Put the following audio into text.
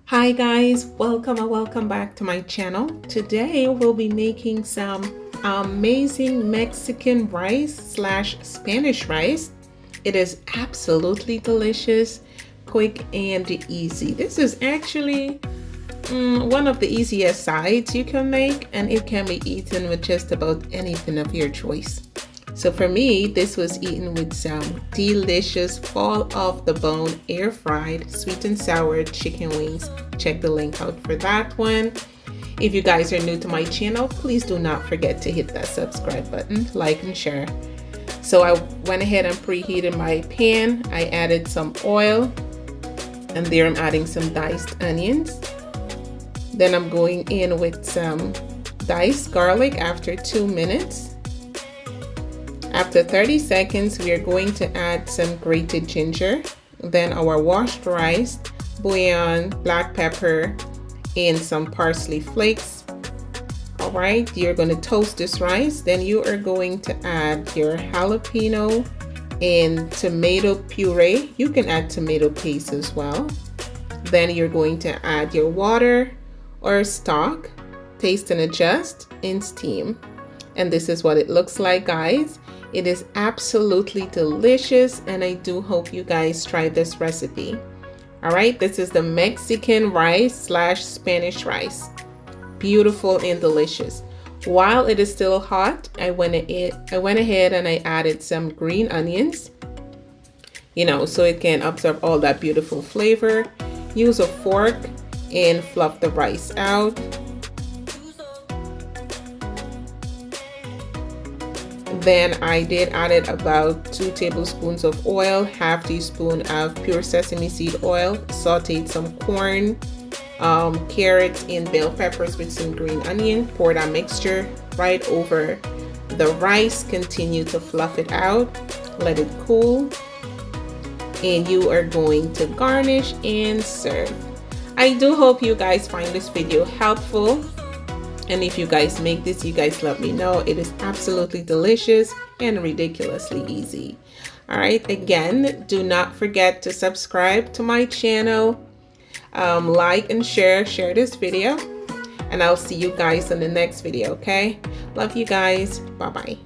Hi guys, welcome and welcome back to my channel. Today we'll be making some amazing Mexican rice slash Spanish rice. It is absolutely delicious, quick and easy. This is actually one of the easiest sides you can make, and it can be eaten with just about anything of your choice. So for me, this was eaten with some delicious fall off the bone air fried sweet and sour chicken wings. Check the link out for that one. If you guys are new to my channel, please do not forget to hit that subscribe button, like and share. So I went ahead and preheated my pan. I added some oil, and there I'm adding some diced onions. Then I'm going in with some diced garlic after 2 minutes. After 30 seconds, we are going to add some grated ginger, then our washed rice, bullion, black pepper, and some parsley flakes. All right, you're going to toast this rice. Then you are going to add your jalapeno and tomato puree. You can add tomato paste as well. Then you're going to add your water or stock, taste and adjust, and steam. And this is what it looks like, guys. It is absolutely delicious, and I do hope you guys try this recipe. All right, this is the Mexican rice slash Spanish rice. Beautiful and delicious. While it is still hot, I went ahead and I added some green onions, so it can absorb all that beautiful flavor. Use a fork and fluff the rice out. Then I did added about 2 tablespoons of oil, half teaspoon of pure sesame seed oil, sauteed some corn, carrots and bell peppers with some green onion. Pour that mixture right over the rice. Continue to fluff it out, let it cool, and you are going to garnish and serve. I do hope you guys find this video helpful. And if you guys make this, you guys let me know. It is absolutely delicious and ridiculously easy. All right, again, do not forget to subscribe to my channel, like and share this video, and I'll see you guys in the next video. Okay, love you guys. Bye bye.